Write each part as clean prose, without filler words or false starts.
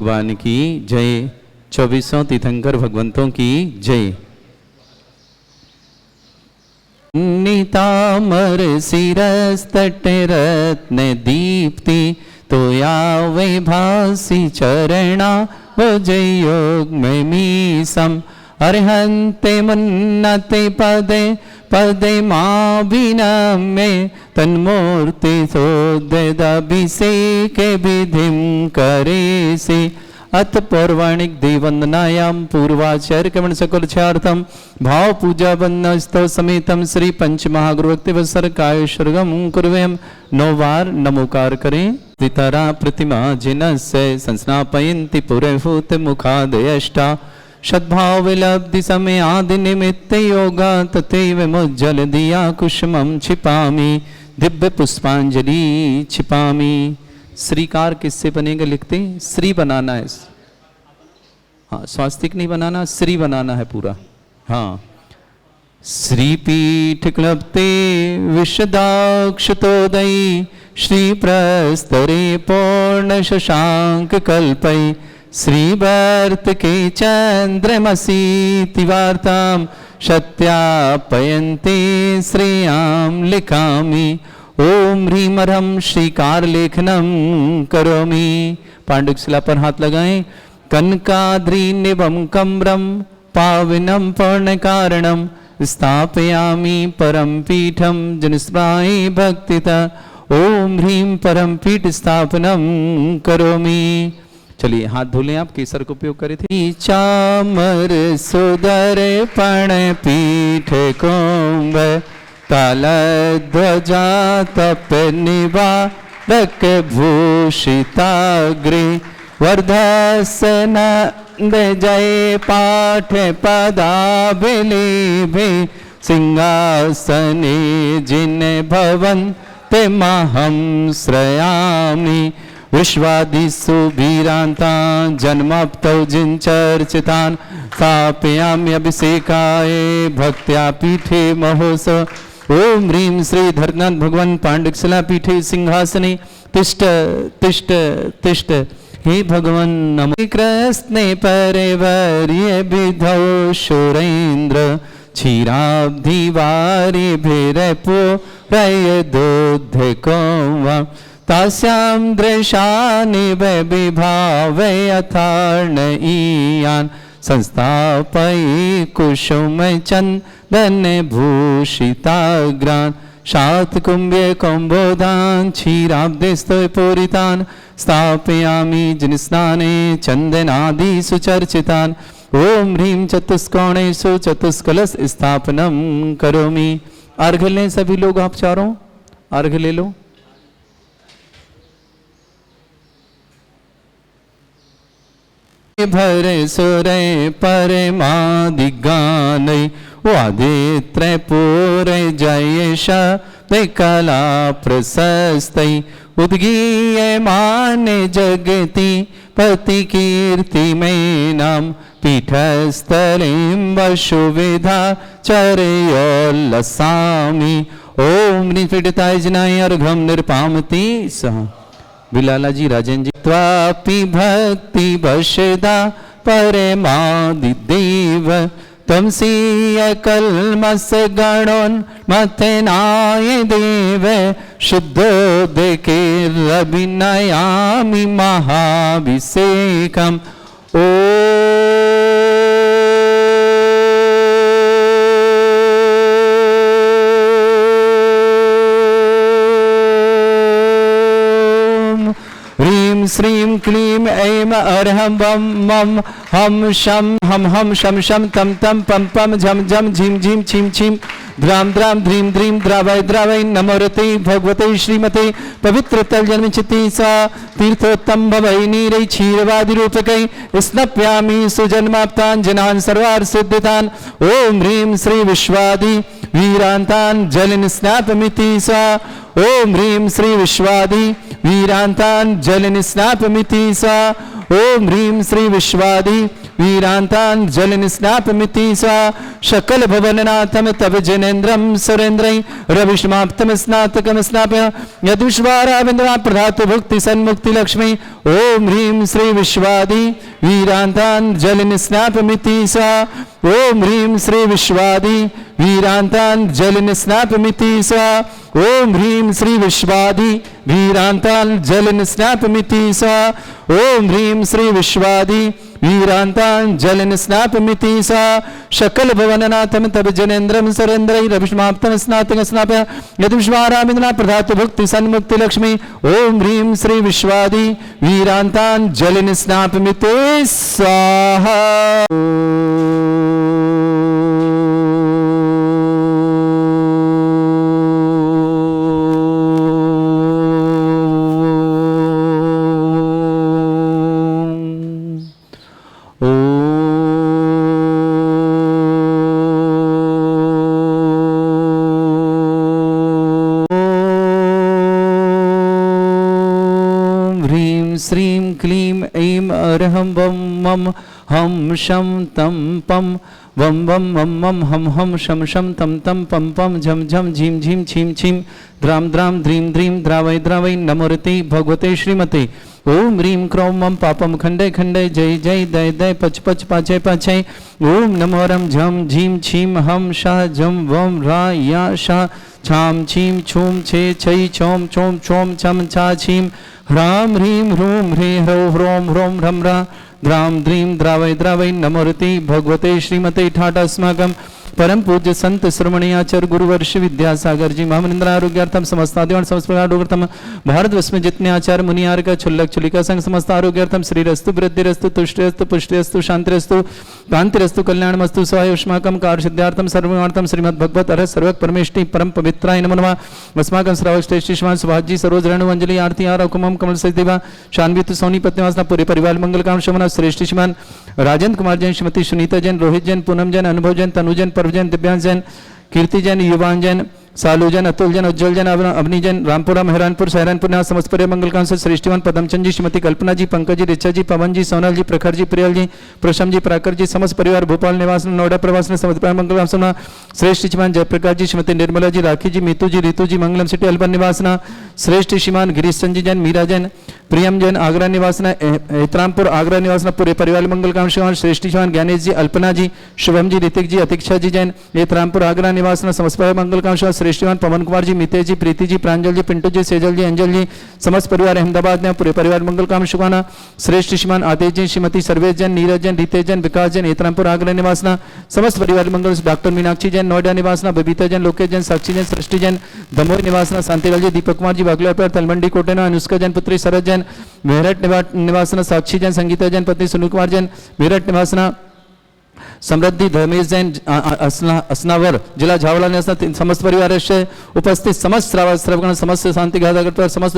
भगवान की जय। 24 तीर्थंकर भगवंतों की जय। नीतामर शिरस तट रत्न दीप्ति तोया वैभासी चरणा भजय योग में मीसम अर्हन्ते मुन्नते पदे पदे माभिनम्ये तन्मूर्ति सोद्यदभिषेक विधिं करेसि। अथ पौर्वाणिक देववंदनायां पूर्वाचार्य कमण सकलचार्थम भाव पूजा वंदनस्तव समेतम श्री पंच महागुरु भक्तिवत्सर कायेश्वरगम कुर्वयम्। 9 बार नमोकार करें। वितरा प्रतिमा जिनस्य संस्नापयन्ति पुरहूत मुखादयष्टा सद्भाव विलब्धि समय आदि निमित्त योगा तथैव मुज्जल दिया कुसुमं छिपामि दिव्य पुष्पांजलि छिपामि। श्रीकार किससे बनेगा लिखते हैं, श्री बनाना है। हाँ, स्वास्तिक नहीं बनाना, श्री बनाना है पूरा। हाँ, श्रीपीठ क्लप्ते विशदाक्षतोदयी श्री प्रस्तरे पूर्ण शशांक कल्पै श्रीवर्त के चंद्रमसी तिवार्तां सत्यापयन्ते श्रेयां लिखामि। ओम ह्रीं ह्रम श्रीकार लेखनम करोमि। पांडुशिला पर हाथ लगाएं। कनकाद्रि निभम कम्रम पावनम पूर्ण कारणम स्थापयामि परम पीठम जनस्मृति भक्तिता। ओम ह्रीं परम पीठ स्थापनम करोमि। चलिए हाथ धोलें। आप केसर का उपयोग करे थे। चामर सुदर पण पीठ कुंभ ताल ध्वजा तप निवारक भूषिताग्रे वर्धसन जय पाठ पदाभिलेभे सिंहासने जिन भवन ते महं श्रयामि। विश्वादिषु वीरान्तान् जन्मप्तौ जिनचर्चितान् स्थापयामि अभिषेकाय भक्त्या पीठे महोत्सव। ओम ह्रीं श्री धर्मनाथ भगवान पांडुशिला पीठे सिंहासने तिष्ठ तिष्ठ तिष्ठ। हे भगवान नमो कृष्णे परिवर्य विधौ सुरेन्द्र क्षीराब्धि वारि भिरपो रय दोध कौवा तास्यां दृशानि विभावय यथार्ण ईयान् संस्थापयि कुसुम चंदन भूषिताग्रान् शातकुम्भे कौम्बोधान् क्षीराब्धिस्थो पूरितान् स्थापयामि जिनस्नाने चंदनादि सुचर्चितान्। ओम ह्रीं चतुष्कोणेषु चतुष्कलश स्थापनम करोमि। अर्घ्य लें सभी लोग, आप चारों अर्घ्य ले लो। भर सुरे परमादिगानै वादित्र पूरे जयेश कला प्रशस्तै उद्गीयमाने जगति पति कीर्ति में नाम पीठस्थलीं वसुविधा चरयोल्लसामि। ओम निपीडिताय जनाय अर्घ्यं निर्पामति सह। बिलाला जी, राजन जी। त्वापि भक्ति वशदा परमादिदेव त्वमसीय कल्मष गणोन्मथनाय देव शुद्धोदकेरभिनयामि महाभिषेकम्। श्रीं क्लीं ऐं अर्हं वं मं हम शम शम तम तम पम पम झम झम झिम झिम छिम छिम द्राम द्राम ध्रीम ध्रीम द्रावय द्रावय नमोरते भगवते श्रीमते पवित्र तल जन्म चिति सा तीर्थोत्तम भवै नीरै क्षीरवादि रूपकै स्नप्यामि सुजन्माप्तान् जनान् सर्वार्थ सिद्धितान्। ओम ह्रीं श्री विश्वादि वीरान्तान् जलिन स्नापमिति सा। ओम ह्रीं श्री विश्वादि वीरान्तान् जलिन स्नापमिति सा। ओम ह्रीं श्री विश्वादि वीरांतांजलिं स्नापमिति सा शकल भवननाथम तव जनेन्द्रम सुरेन्द्रै रविष्माप्तम स्नातकम स्नाप्य यदुष्वाराविंद्रा प्रधात भुक्ति सन्मुक्ति लक्ष्मी ओम ह्रीं श्री विश्वादि वीरांतांजलिं स्नापमिति सा ओम ह्रीं श्री विश्वादि वीरांतांजलिं स्नापमिति सा ओम ह्रीं श्री विश्वादि वीरांतांजलिं स्नापमिति सा ओम ह्रीं श्री विश्वादि वीरांतांजलिं स्नापमिति सा शकल भवननाथम तब जनेन्द्रम सुरेन्द्रै रविष्माप्तम स्नातकं स्नाप्य यदुष्वारामिन्द्रा प्रधात भुक्ति सन्मुक्ति लक्ष्मी ओम ह्रीं श्री विश्वादि वीरांतांजलिं स्नापमिति स्वाहा। श्रीं क्लीं ऐं अरहं वं मं हम शं तं पं वं वं मं मं हम हम शं शं तं तं पं पं झं झं झीं झीं छीं छीं द्रां द्रां द्रीं द्रीं द्रावै द्रावै नमोरति भगवते श्रीमते ओम ह्रीं क्रों मं पापं खंडे खंडे जय जय दय दय पच पच पाचय पाचय ओम नमो रं झं झीं छीं हम शा झं वं रा या शा छां छीं छूं छे छै छौं छौं छौं छं छा छीं ह्रां ह्रीं ह्रूं ह्रीं ह्रौ ह्रौं ह्रौं ह्रं ह्रा द्रां द्रीं द्रावै द्रावै नमोरति भगवते श्रीमते ठाटा अस्माकं परम पूज्य संत श्रमणीय आचार्य गुरुवर्ष विद्यासागर जी महामनिंद्र आरोग्यार्थम समस्त आदिवान समस्त प्रकार भारतवर्ष में जितने आचार्य मुनियार का छुल्लक छुलिका संघ समस्त आरोग्यार्थम श्रीरस्तु वृद्धिरस्तु तुष्टिरस्तु पुष्टिरस्तु शांतिरस्तु कांतिरस्तु कल्याणमस्तु सहाय उष्माकम कार्य सिद्धार्थम सर्वार्थम श्रीमद् भगवत अरह सर्वक परमेष्टि परम पवित्राय नमो नमः अस्माकं श्रावक श्रेष्ठ श्रीमान सुभाषजी सरोज रेणु अंजलि आरती आर कुमम कमल सचिवा शान्वित सोनी पत्नीवासना पूरे परिवार मंगल काम शमना श्रेष्ठ श्रीमान राजेंद्र कुमार जैन श्रीमती सुनीता जैन रोहित जैन पूनम जैन अनुभव जैन तनु जैन परवजन दिव्यांश जैन कीर्ति जैन युवान जैन सालू जैन अतुल जैन उज्जवल जैन अवनी जैन रामपुरा मेहरानपुर सहरानपुर समस्त परिवार मंगल काम से श्रेष्ठवान पदमचंद जी श्रीमती कल्पना जी पंकज जी रिचा जी पवन जी सोनल जी प्रखर जी प्रियल जी प्रशम जी प्राकर जी समस्त परिवार भोपाल निवास नोएडा प्रवास समस्त परिवार मंगल काम सुना श्रेष्ठ श्रीमान जयप्रकाश जी श्रीमती निर्मला जी राखी जी मीतू जी रितु जी मंगलम सिटी अलबन निवासना श्रेष्ठ श्रीमान गिरीश चंद जी जैन मीरा जैन प्रियम जैन आगरा निवासना एतरामपुर आगरा निवासना पूरे परिवार मंगल काम श्रीमान श्रेष्ठ श्रीमान ज्ञानेश जी अल्पना जी शुभम जी ऋतिक जी अतिक्षा जी जैन एतरामपुर आगरा निवासना समस्त परिवार मंगल काम श्रीमान श्रेष्ठ श्रीमान पवन कुमार जी मितेश जी प्रीति जी प्रांजल जी पिंटू जी सेजल जी अंजल जी समस्त परिवार अहमदाबाद में पूरे परिवार मंगल काम शुभाना श्रेष्ठ श्रीमान आदेश जैन श्रीमती सर्वेश जैन नीरज जैन रितेश जैन विकास जैन एतरामपुर आगरा निवासना समस्त परिवार मंगल डॉक्टर मीनाक्षी जैन नोएडा निवासना बबीता जैन लोकेश जैन साक्षी जैन सृष्टि जैन दमोई निवासना शांतिलाल जी दीपक कुमार जी बागलापेट तलमंडी कोटेना अनुष्का जैन पुत्री शरद जैन मेरठ निवासना साक्षी जैन संगीता जैन पत्नी सुनील कुमार जैन मेरठ निवासना समृद्धि धर्मेश जैन असनावर जिला झावड़ा निवासना समस्त परिवार उपस्थित समस्त श्रावण समस्त शांति घाता समस्त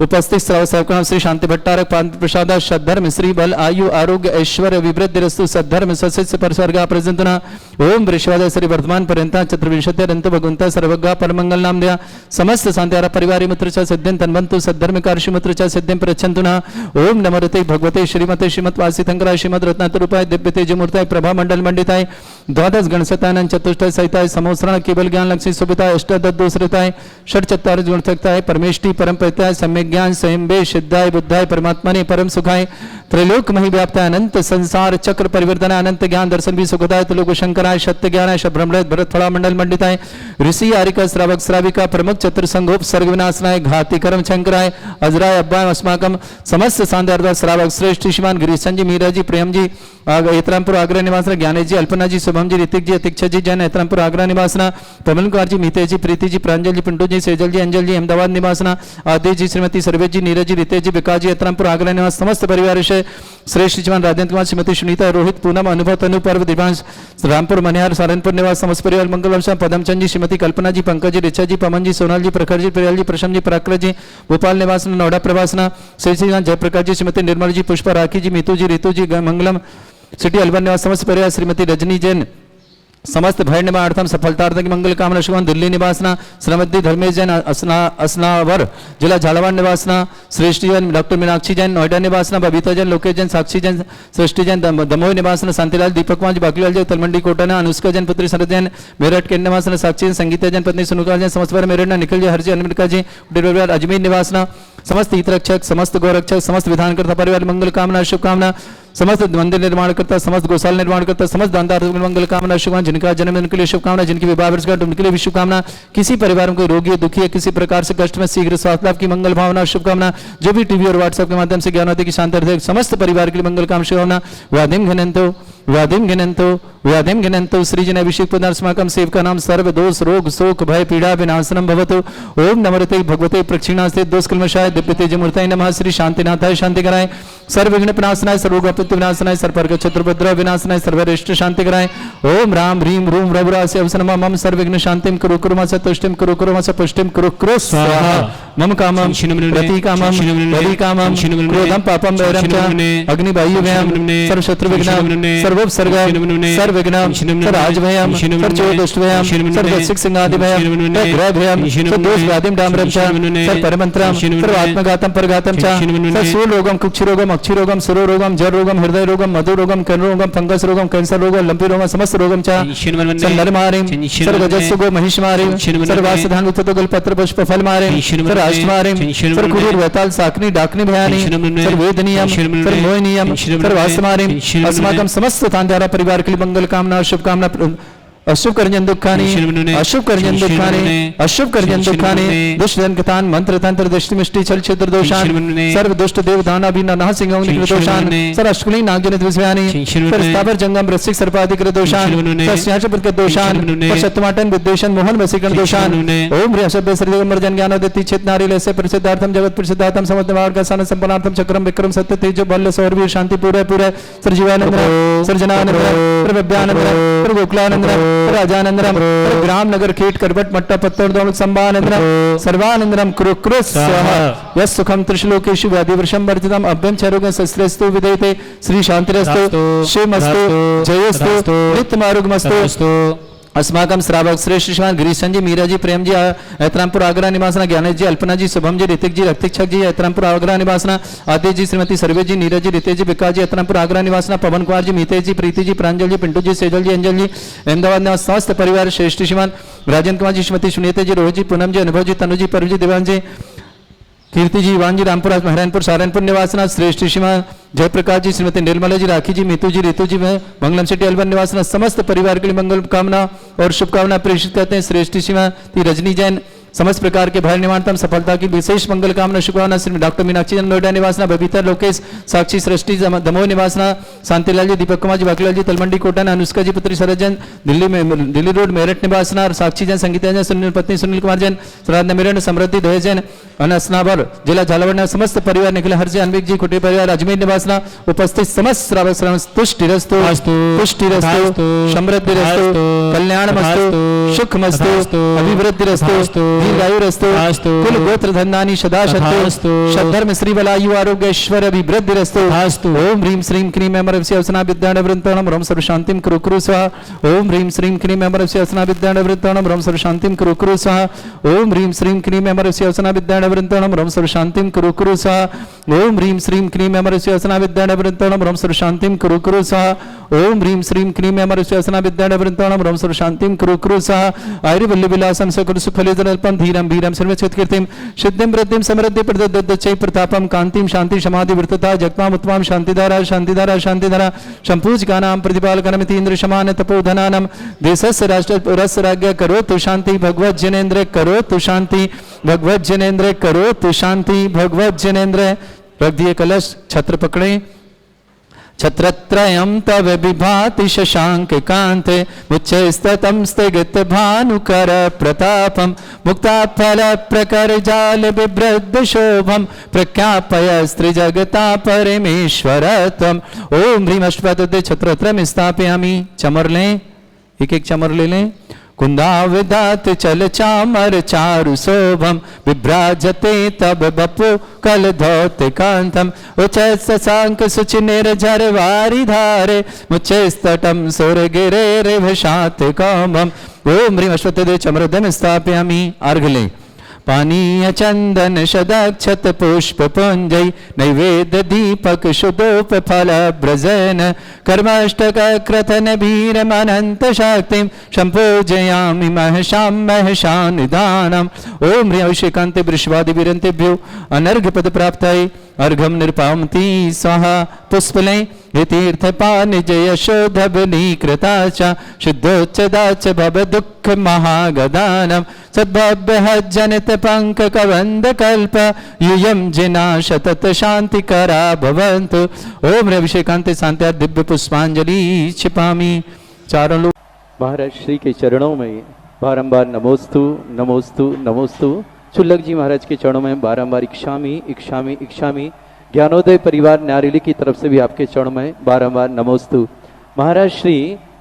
उपस्थित सर्वकर्ण श्री शांति भट्टारक पांत प्रसाद सद्धर्म श्री बल आयु आरोग्य ऐश्वर्य विवृद्धि रस्तु सद्धर्म सस्य परस्वर्ग प्रजंतना ओम वृषवाद श्री वर्धमान पर्यंत चतुर्विंशति अनंत भगवंता सर्वज्ञ परमंगल नाम दया समस्त शांतिहार परिवार मित्र च सिद्धिं तन्वन्तु सद्धर्म कार्य मित्र च सिद्धिं प्रच्छन्तु न ओम नमोते भगवते श्रीमते श्रीमद्वासी शंकराय श्रीमद रत्नातरूपाय दिव्य तेजमूर्ताय प्रभा मंडल मंडिताय द्वादश गणसतानंद चतुष्टय सहिताय समोसरण केवल ज्ञान लक्ष्मी सुभिताय अष्टदोषरिताय षट चत्वार गुणसक्ताय परमेष्टि परम परिताय सम्यक ज्ञान स्वयंबे सिद्धाय बुद्धाय परमात्मने परम सुखाय त्रैलोक मही व्याप्ताय अनंत संसार चक्र परिवर्तन अनंत ज्ञान दर्शन भी सुखदाय त्रिलोक शंकराय सत्य ज्ञानाय ब्रह्मणय भरत थोड़ा मंडल मंडिताय ऋषि आरिका श्रावक श्राविका प्रमुख चतुर संगोप सर्ग विनाशनाय घाति कर्म शंकराय अजराय अब्बाय अस्माकम समस्त सांध्यार्थ श्रावक श्रेष्ठ श्रीमान गिरीशन जी मीरा जी प्रेम जी एतरामपुर आगरा निवासना ज्ञानेश जी अल्पना जी शुभम जी ऋतिक जी अतिक्षा जी जैन एतरामपुर आगरा निवासना पवन कुमार जी मितेश जी प्रीति जी प्रांजल जी पिंटू जी सेजल जी अंजल जी अहमदाबाद निवासना आदेश जी श्रीमती सर्वेश जी नीरज जी रितेश जी विकास जी एतरामपुर आगरा निवास समस्त परिवार श्रेष्ठ श्रीमान राजेंद्र कुमार श्रीमती सुनीता रोहित पूनम अनुभव तनु पर्व दिव्यांश रामपुर मनिहार सारनपुर निवास समस्त परिवार मंगल वर्षा पदमचंद जी श्रीमती कल्पना जी पंकज जी रिचा जी पवन जी सोनल जी प्रखर जी प्रियल जी प्रशम जी प्राकर जी भोपाल निवासना नोएडा प्रवासना श्री श्रीमान जयप्रकाश जी श्रीमती निर्मल जी पुष्पा राखी जी मीतू जी ऋतु जी मंगलम सिटी अलवर निवास समस्त परिवार श्रीमती रजनी जैन समस्त भय निवार्थम सफलतार्थक मंगल कामना शुभम दिल्ली निवासना श्रीमती धर्मेश जैन असनावर जिला झालावाड़ निवासना सृष्टि जैन डॉक्टर मीनाक्षी जैन नोएडा निवासना बबीता जैन लोकेश जैन साक्षी जैन सृष्टि जैन दमोह निवासना शांतिलाल दीपक कुमार बाकलीलाल जैन तलमंडी कोटाना अनुष्का जैन पुत्री शरद जैन मेरठ के निवासना साक्षी जैन संगीता जैन पत्नी सुनुका जैन समस्त मेरठ निखिल जय हरजी अनमिका जी अजमेर निवासना समस्त हितरक्षक समस्त गौरक्षक समस्त विधानकर्ता परिवार मंगल कामना शुभकामना समस्त मंदिर निर्माण करता समस्त गौशाला निर्माण करता समस्त दानदार मंगल कामना शुभकामना जिनका जन्मदिन के लिए शुभकामना जिनकी विवाह वर्षगांठ उनके लिए भी शुभकामना किसी परिवार में कोई रोगी दुखी है किसी प्रकार से कष्ट में शीघ्र स्वास्थ्य लाभ की मंगल भावना शुभकामना जो भी टीवी और व्हाट्सएप के माध्यम से ज्ञानोदय की शांति समस्त परिवार के लिए मंगल काम शुभकामना व्याधिम घिनंतो श्रीजन अभिषेक पुनर्स्माकम सेवका नाम सर्व दोष रोग शोक भय पीड़ा विनाशनम भवतु ओम नमरते भगवते प्रक्षिणास्ते दोष कल्मषाय दिव्यतेज मूर्तये नमः श्री शांतिनाथाय शांति कराय सर्व विघ्न विनाशनाय सर्वोपत्ति विनाशनाय सर्ववर्ग चतुर्भद्र विनाशनाय सर्वरिष्ट शांति कराय ओम राम ह्रीम रूम रघुरास्य अवसनम मम सर्व विघ्न शांतिम कुरु कुरु मास तुष्टिम कुरु कुरु मास पुष्टिम कुरु कुरु स्वाहा मम कामम प्रति कामम वदि कामम क्रोधम पापम वैरम च अग्नि वायु व्ययम सर्व शत्रु विघ्नम सर्वोपसर्ग सर्व विघ्नम सर्व राजभयम सर्व चोर दुष्ट भयम सर्व वैश्विक सिंहादि भयम ग्रह भयम सर्व दोष व्याधिम डामरम च सर्व परमंत्रम सर्व आत्मघातम परघातम च सर्व शूल रोगम कुक्षि रोगम अक्षि रोगम सुरो रोगम जर रोगम हृदय रोगम मधु रोगम कर्ण रोगम फंगस रोगम कैंसर रोगम लंपी रोगम समस्त रोगम च संदर मारिम सर्व गजस्सु गो महिष मारिम सर्व वासधान उततो गलपत्र पुष्प फल मारिम सर्व अष्ट मारिम सर्व कुरूर वैताल साकनी डाकनी भयानी सर्व वेदनीयम सर्व मोहिनीयम सर्व आसमारिम अस्माकम समस्त तांधारा परिवार के लिए मंगल कामना शुभकामना अशुभ करजन दुखानी अशुभ करजन दुखानी अशुभ करजन दुखानी दुष्ट जन कथान मंत्र तंत्र दृष्टि मिष्टि छल छिद्र दोषान सर्व दुष्ट देव दाना भी नाह सिंह दोषान सर अष्टकुली नागजनित विषयानी सर स्थावर जंगम रसिक सर्पाधिक दोषान सर स्याचपद दोषान सर शतमाटन विद्वेषण मोहन वसीकरण दोषान ओम ह्रीं शब्द श्री मर्जन ज्ञानोदति चित नारी लस्य प्रसिद्धार्थम जगत प्रसिद्धार्थम समस्तमार्ग का सन संपन्नार्थम चक्रम विक्रम सत्य तेज बल सौरवीर शांति पूरे पूरे sir Jeevanand sir Jananand sir Vidyanand sir Gokulanand राजानंदरम ग्राम नगर खेट करबट मट्टा पत्तर दोल संबानंदरम सर्वानंदरम कुरु कुरु स्वाहा यस सुखम त्रिशलोकेषु व्याधिवर्षम वर्जितम अभ्यम चरोगं सस्त्रस्तु विदयते श्री शांतिरस्तु शिवमस्तु जयस्तु नित्यमारुगमस्तु अस्माकम श्रावक श्रेष्ठ श्रीमान गिरीश जी मीरा जी प्रेम जी एतरामपुर आगरा निवासना ज्ञानेश जी अल्पना जी शुभम जी ऋतिक जी रक्तिक्षक जी एतरामपुर आगरा निवासना आदित्य जी श्रीमती सर्वे जी नीरज जी रितेश जी विकास जी एतरामपुर आगरा निवासना पवन कुमार जी मीतेश जी प्रीति जी प्रांजल जी पिंटू जी सेजल जी अंजल जी अहमदाबाद निवास समस्त परिवार श्रेष्ठ श्रीमान राजेंद्र कुमार जी श्रीमती सुनीता जी रोहित जी पूनम जी अनुभव जी तनु जी परम जी देवान जी कीर्ति जी वान जी रामपुर महरानपुर सहारनपुर निवासना श्रेष्ठ श्रीमान जयप्रकाश जी श्रीमती निर्मला जी राखी जी मीतू जी रितु जी मंगलम सिटी अलवर निवासना समस्त परिवार के लिए मंगल कामना और शुभकामना प्रेषित करते हैं श्रेष्ठ श्रीमती रजनी जैन समस्त प्रकार के भय निवारणतम सफलता की विशेष मंगल कामना शुभकामना श्री डॉक्टर मीनाक्षी जन नोएडा निवासना बबीता लोकेश साक्षी सृष्टि दमोह निवासना शांतिलाल जी दीपक कुमार जी बाकलीलाल जी तलमंडी कोटाना अनुष्का जी पुत्री शरद जैन दिल्ली रोड मेरठ निवासना साक्षी जैन संगीता जैन सुनील पत्नी सुनील कुमार जैन श्राद्ध मेरठ समृद्धि दहे जैन अनसनावर जिला झालावाड़ समस्त परिवार निखिल हर्ष अनविक जी कुटी परिवार अजमेर निवासना उपस्थित समस्त श्रावक श्रवण तुष्टिरस्तु पुष्टिरस्तु समृद्धिरस्तु कल्याणमस्तु सुखमस्तु अभिवृद्धिरस्तु दीर्घायुरस्तु कुल गोत्र धन्यानि सदा शतु शतधर्म श्री बलायु आरोग्य ऐश्वर्य अभिवृद्धिरस्तु ओम ह्रीं श्रीं क्रीं अमरस्य असना विद्यानवृत्ताणं रम सर्व शांतिं कुरु कुरु स्वाहा ओम ह्रीं श्रीं क्रीं अमरस्य असना विद्यानवृत्ताणं रम सर्व शांतिं कुरु कुरु स्वाहा ओम ह्रीं श्रीं क्रीं अमरस्य असना विद्यानवृत्ताणं रम सर्व शांतिं कुरु कुरु स्वाहा ओम ह्रीं श्रीं क्रीं अमरस्य असना विद्यानवृत्ताणं रम सर्व शांतिं कुरु कुरु स्वाहा ओम ह्रीं श्रीं क्रीं अमरस्य असना विद्यानवृत्ताणं रम सर्व शांतिं कुरु कुरु स्वाहा आयुर्वल्ली विलासं सकल सुफलितल्पं धीरं वीरं सर्वचित्कीर्तिं सिद्धिं वृद्धिं समृद्धि प्रदद्दच्चै प्रतापं कांतिं शांति समाधि वृत्तता जगताम् उत्तमां शांतिधारा शांतिधारा शांतिधारा संपूजकानां प्रतिपालकनमिति इंद्र समान तपोधनानां देशस्य राष्ट्रस्य राज्ञ करोतु शांति भगवत जनेन्द्र करोतु शांति भगवत जनेन्द्र करोतु शांति भगवत जनेन्द्र रख दिए कलश छत्र पकड़े छत्रत्रयं तव विभाति शशांक कांते मुच्चैस्ततं स्थगित भानुकर प्रतापं मुक्ताफल प्रकर जाल बिभ्रद्ध शोभं प्रख्यापय स्त्रिजगता परमेश्वरत्वम् ओम ह्रीं अष्टपदे छत्रत्रयं स्थापयामि चमर लें एक एक चमर ले लें कुन्दाविदात चल चामर चारु शोभम विभ्राजते तब बपु कल धौत कांतम उच्च शशांक सुचि निर्झर वारी धारे मुच्च स्तटम सुर गिरे रिभशात कामम। ओम ह्रीं अश्वत्थदेव चमरदम स्थापयामि। अर्घ लें। पानीय चंदन शदक्षत पुष्प पुंजय नैवेद्य दीपक शुदोप फल ब्रजन कर्माष्टक क्रथन भीरमनंत शक्तिं संपूजयामि महशां महशानिदानम्। ओम ह्रीं अभिषेकान्ते वृषभादि वीरन्तेभ्यो अनर्घ्य पद प्राप्ताय अर्घम निर्पामति स्वाहा। पुष्पलें। हे तीर्थपान जय शोधबली कृता च शुद्धोच्चदा च भव दुःख महागदानम सद्भव्य जनित पंक कवंद कल्प यूयम जिना शतत शांति करा भवन्तु। ओम ह्रीं अभिषेकान्ते शांत्या दिव्य पुष्पांजलि क्षिपामि। चारों लोग महाराज श्री के चरणों में बारंबार नमोस्तु नमोस्तु नमोस्तु। चुल्लक जी महाराज के चरणों में बारंबार इक्षामि इक्षामि इक्षामि। ज्ञानोदय परिवार न्यारेली की तरफ से भी आपके चरणों में बारंबार नमोस्तु। महाराज श्री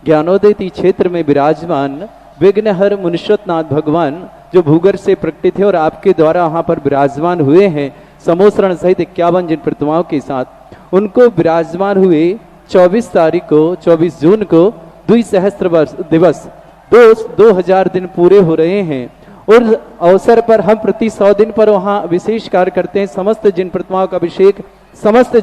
ज्ञानोदय क्षेत्र में विराजमान विघ्नहर मुनीश्वरनाथ भगवान जो भूगर से प्रकटित है और आपके द्वारा वहां पर विराजमान हुए हैं समोसरण सहित 51 जिन प्रतिमाओं के साथ, उनको विराजमान हुए 24 तारीख को 24 जून को द्विसहस्त्र वर्ष दिवस 2000 दिन पूरे हो रहे हैं। और अवसर पर हम प्रति 100 दिन पर वहाँ विशेष कार्य करते हैं। समस्त जिन प्रतिमाओं का अभिषेक समस्त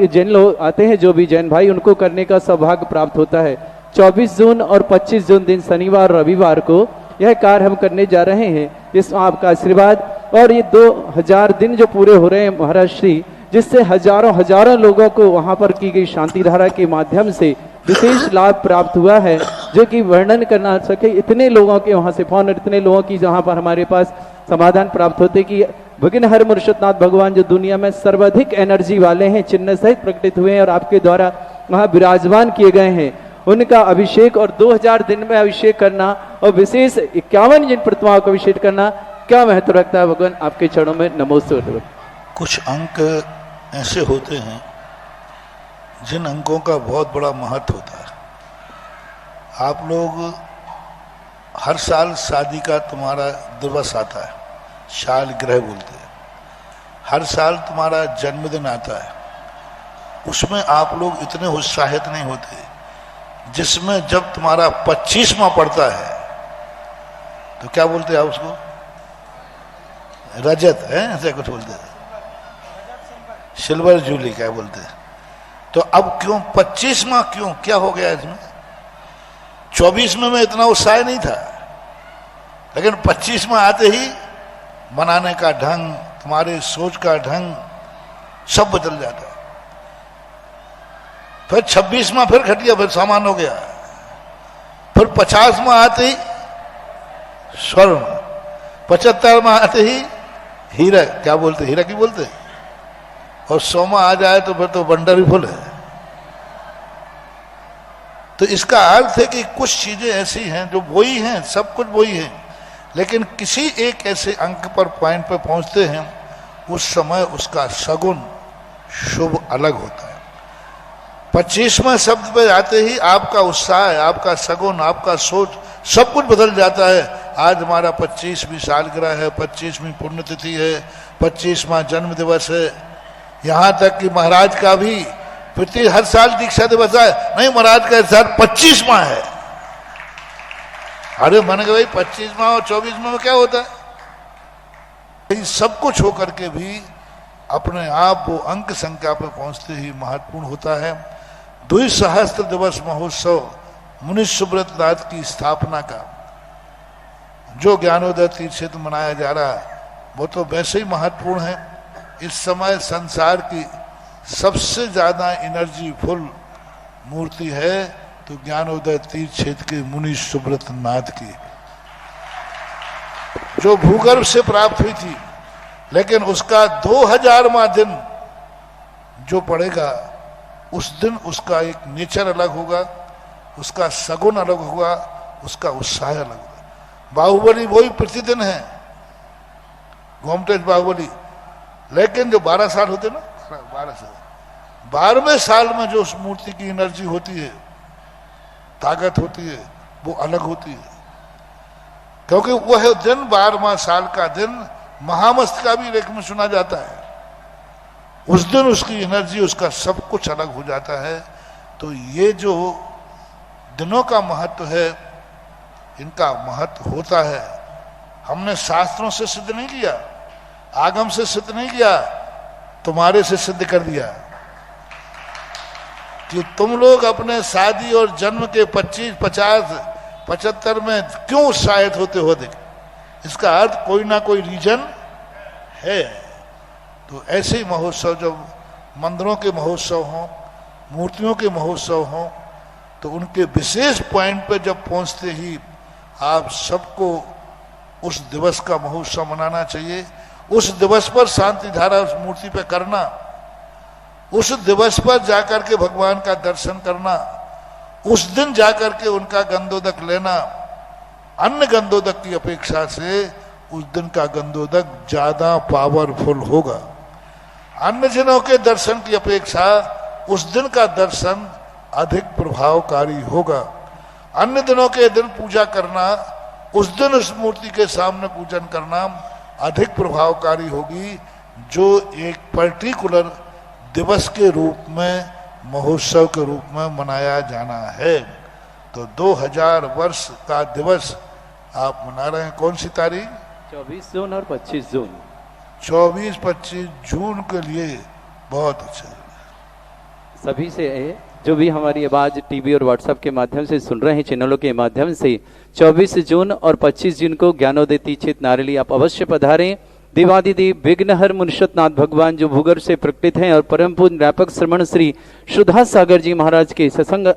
जैन लोग आते हैं, जो भी जैन भाई, उनको करने का सौभाग्य प्राप्त होता है। 24 जून और 25 जून दिन शनिवार रविवार को यह कार्य हम करने जा रहे हैं। इसमें आपका आशीर्वाद और ये 2000 दिन जो पूरे हो रहे हैं महाराज श्री, जिससे हजारों लोगों को वहां पर की गई शांति धारा के माध्यम से विशेष लाभ प्राप्त हुआ है, जो कि वर्णन करना सके। इतने लोगों के वहां से फोन और इतने लोगों की जहां पर हमारे पास समाधान प्राप्त होते कि विघ्नहर मुनीश्वरनाथ भगवान जो दुनिया में सर्वाधिक एनर्जी वाले हैं, चिन्ह सहित प्रकटित हुए हैं और आपके द्वारा वहां विराजमान किए गए हैं, उनका अभिषेक और 2000 दिन में अभिषेक करना और विशेष 51 जिन प्रतिमाओं का अभिषेक करना क्या महत्व रखता है भगवान आपके चरणों में नमोस्तु। कुछ अंक ऐसे होते हैं जिन अंकों का बहुत बड़ा महत्व होता है। आप लोग हर साल शादी का तुम्हारा दिवस आता है, शालग्रह बोलते हैं। हर साल तुम्हारा जन्मदिन आता है, उसमें आप लोग इतने उत्साहित नहीं होते जिसमें जब तुम्हारा 25वां पड़ता है तो क्या बोलते हैं आप उसको, रजत है ऐसे कुछ बोलते हैं, सिल्वर जूली क्या बोलते हैं। तो अब क्यों 25वां, क्यों, क्या हो गया इसमें? 24 में इतना उत्साह नहीं था, लेकिन 25वां आते ही मनाने का ढंग, तुम्हारे सोच का ढंग सब बदल जाता है। फिर 26वां फिर घटिया, फिर सामान हो गया। फिर 50वां आते ही स्वर्ण, 75वां आते ही हीरा, क्या बोलते, हीरा की बोलते, और 100वां आ जाए तो फिर तो बंडर ही फुल है। तो इसका अर्थ है कि कुछ चीजें ऐसी हैं जो वही हैं, सब कुछ वही है, लेकिन किसी एक ऐसे अंक पर, पॉइंट पर पहुंचते हैं, उस समय उसका सगुन शुभ अलग होता है। 25वें शब्द पे आते ही आपका उत्साह, आपका सगुन, आपका सोच सब कुछ बदल जाता है। आज हमारा 25वीं सालगिरह है, 25वीं पुण्यतिथि है, 25वां जन्म दिवस है। यहाँ तक कि महाराज का भी प्रति हर साल दीक्षा दिवस है, नहीं महाराज का इस साल 25वां है। अरे मैंने कहा भाई 25वां और 24वां में क्या होता है? सब कुछ होकर के भी अपने आप वो अंक संख्या पे पहुंचते ही महत्वपूर्ण होता है। द्विसहस्त्र दिवस महोत्सव मुनि सुब्रत नाथ की स्थापना का जो ज्ञानोदय तीर्थ क्षेत्र मनाया जा रहा है, वो तो वैसे ही महत्वपूर्ण है। इस समय संसार की सबसे ज्यादा एनर्जी फुल मूर्ति है तो ज्ञानोदय तीर्थ क्षेत्र के मुनि सुब्रत नाथ की, जो भूगर्भ से प्राप्त हुई थी, लेकिन उसका 2000वां दिन जो पड़ेगा, उस दिन उसका एक नेचर अलग होगा, उसका सगुन अलग होगा, उसका उत्साह अलग होगा। बाहुबली वही प्रतिदिन है, गोमतेज बाहुबली, लेकिन जो 12 साल होते ना, 12 साल, 12वें साल में जो उस मूर्ति की एनर्जी होती है, ताकत होती है, वो अलग होती है। क्योंकि वह दिन 12वां साल का दिन महामस्तका भी लेख में सुना जाता है। उस दिन उसकी एनर्जी, उसका सब कुछ अलग हो जाता है। तो ये जो दिनों का महत्व है, इनका महत्व होता है। हमने शास्त्रों से सिद्ध नहीं किया, आगम से सिद्ध नहीं किया, तुम्हारे से सिद्ध कर दिया कि तुम लोग अपने शादी और जन्म के 25, 50, 75 में क्यों उत्साहित होते हो। देख, इसका अर्थ कोई ना कोई रीजन है। तो ऐसे ही महोत्सव, जब मंदिरों के महोत्सव हों, मूर्तियों के महोत्सव हों, तो उनके विशेष पॉइंट पे जब पहुंचते ही आप सबको उस दिवस का महोत्सव मनाना चाहिए। उस दिवस पर शांति धारा उस मूर्ति पे करना, उस दिवस पर जाकर के भगवान का दर्शन करना, उस दिन जाकर के उनका गंधोदक लेना, अन्य गंधोदक की अपेक्षा से उस दिन का गंधोदक ज्यादा पावरफुल होगा। अन्य दिनों के दर्शन की अपेक्षा उस दिन का दर्शन अधिक प्रभावकारी होगा। अन्य दिनों के दिन पूजा करना, उस दिन उस मूर्ति के सामने पूजन करना अधिक प्रभावकारी होगी, जो एक पर्टिकुलर दिवस के रूप में, महोत्सव के रूप में मनाया जाना है। तो 2000 वर्ष का दिवस आप मना रहे हैं। कौन सी तारीख? 24 जून और 25 जून। 24-25 जून के लिए बहुत अच्छा। सभी से जो भी हमारी आवाज टीवी और व्हाट्सएप के माध्यम से सुन रहे हैं, चैनलों के माध्यम से, 24 जून और 25 जून को ज्ञानोदय क्षेत्र नारिली आप अवश्य पधारें। देवादिदेव विघ्नहर मुनिषतनाथ भगवान जो भूगर्भ से प्रकटित हैं और परम पूज्य व्यापक श्रमण श्री शुद्धा सागर जी महाराज के सत्संग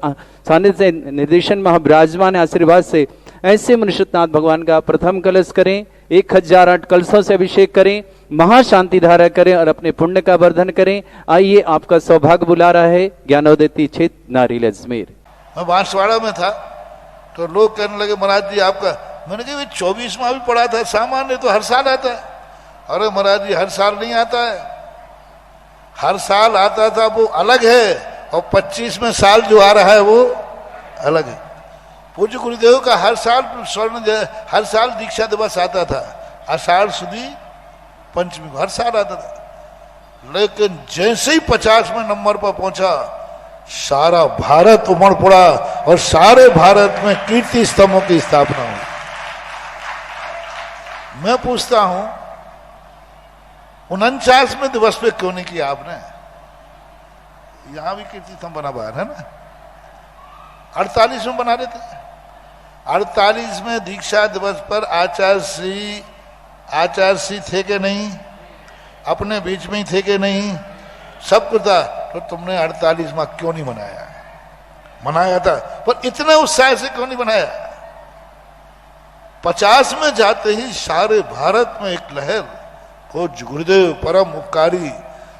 सानिध्य निर्देशन महाविराजमान आशीर्वाद से ऐसे मुनिषतनाथ भगवान का प्रथम कलश करें, 1008 कलशों से अभिषेक करें, महाशांति धारा करें और अपने पुण्य का वर्धन करें। आइए, आपका सौभाग्य बुला रहा है ज्ञानोदय क्षेत्र नारियल अजमेर। मैं बांसवाड़ा में था तो लोग कहने लगे, महाराज जी आपका, मैंने कहा 24वां भी पड़ा था, सामान्य तो हर साल आता है। अरे महाराज जी हर साल नहीं आता है, हर साल आता था वो अलग है, और 25 में साल जो आ रहा है वो अलग है। पूज्य गुरुदेव का हर साल हर साल दीक्षा दिवस आता था, आषाढ़ सुदी पंचमी को हर साल आता था। लेकिन जैसे ही 50वें नंबर पर पहुंचा, सारा भारत उमड़ पड़ा और सारे भारत में कीर्ति स्तंभों की स्थापना हुई। मैं पूछता हूं, 49वें दिवस पे क्यों नहीं किया आपने? यहां भी कीर्ति स्तंभ बना बाहर है ना, 48 में बना देते। 48वें दीक्षा दिवस पर आचार्य श्री थे कि नहीं, अपने बीच में ही थे कि नहीं, सब कुछ था। तो तुमने 48वां क्यों नहीं मनाया? मनाया था, पर इतने उत्साह से क्यों नहीं मनाया? 50 में जाते ही सारे भारत में एक लहर, को गुरुदेव परम उपकारी,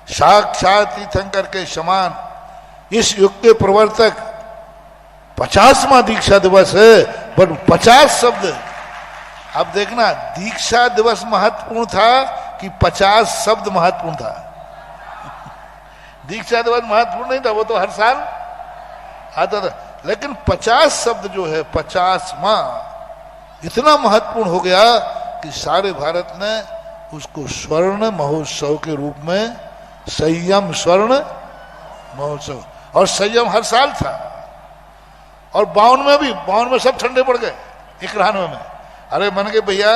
साक्षात तीर्थंकर के समान, इस युग के प्रवर्तक, 50वां दीक्षा दिवस है, पर 50 शब्द। अब देखना, दीक्षा दिवस महत्वपूर्ण था कि 50 शब्द महत्वपूर्ण था? दीक्षा दिवस महत्वपूर्ण नहीं था, वो तो हर साल आता था। लेकिन 50 शब्द जो है, 50वां इतना महत्वपूर्ण हो गया कि सारे भारत ने उसको स्वर्ण महोत्सव के रूप में, संयम स्वर्ण महोत्सव, और संयम हर साल था। और 52 में सब ठंडे पड़ गए, 91 में। अरे मन के भैया,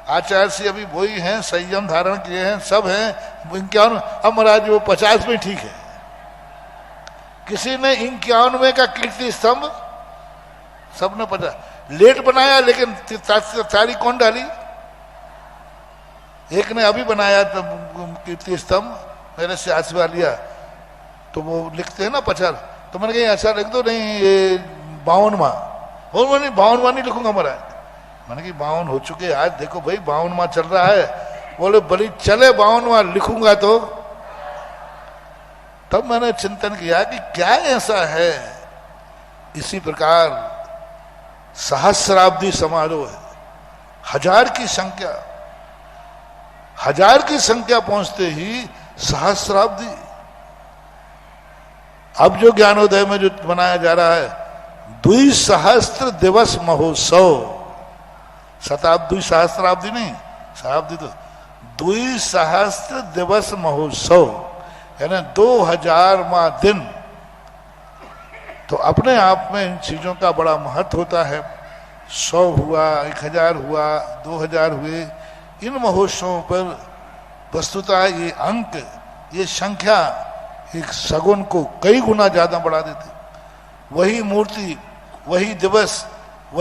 आचार्य से अभी वही हैं, संयम धारण किए हैं, सब हैं 51। अब महाराज वो 50 में ठीक है। किसी ने 91 का कीर्ति स्तंभ, सबने 50 लेट बनाया, लेकिन तारीख कौन डाली? एक ने अभी बनाया तो कीर्ति स्तंभ, मेरे से आशीर्वाद लिया, तो वो लिखते हैं ना 50, तो मैंने कहा ऐसा लिख दो, नहीं ये 52वां। और मैंने 52वां नहीं लिखूंगा महाराज। मैंने कहा 52 हो चुके आज, देखो भाई 52वां चल रहा है। बोले बड़ी चले 52वां लिखूंगा तो। तब मैंने चिंतन किया कि क्या ऐसा है। इसी प्रकार सहस्राब्दी समारोह है, 1000 की संख्या पहुंचते ही सहस्राब्दी। अब जो ज्ञानोदय में जो मनाया जा रहा है, 2 सहस्त्र दिवस महोत्सव, शताब्दी सहस्त्राब्दी नहीं, शताब्दी तो द्विसहस्त्र दिवस महोत्सव, यानी 2000वां दिन। तो अपने आप में इन चीजों का बड़ा महत्व होता है। 100 हुआ, 1000 हुआ, 2000 हुए, इन महोत्सवों पर वस्तुतः ये अंक, ये संख्या एक सगुन को कई गुना ज्यादा बढ़ा देते। वही मूर्ति, वही दिवस